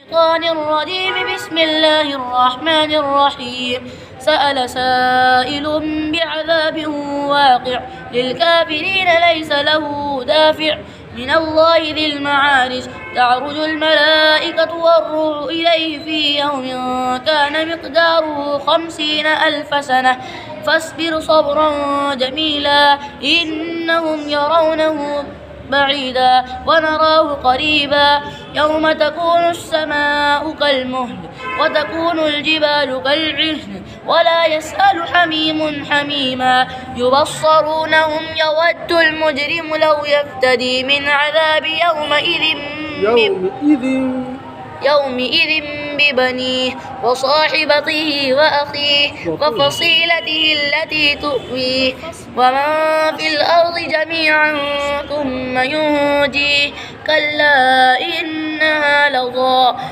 الشيطان الرجيم. بسم الله الرحمن الرحيم. سأل سائل بعذاب واقع للكافرين ليس له دافع من الله ذي المعارج. تعرج الملائكة والروح إليه في يوم كان مقداره 50,000 سنة فاصبر صبرا جميلا إنهم يرونه بعيدا ونراه قريبا يوم تكون السماء كالمهل وتكون الجبال كالعهن ولا يسأل حميم حميما يبصرونهم يود المجرم لو يفتدي من عذاب يومئذ ببنيه وصاحبته وأخيه وفصيلته التي تؤويه ومن في الأرض جميعا ثم ينجيه كلا إنها لظى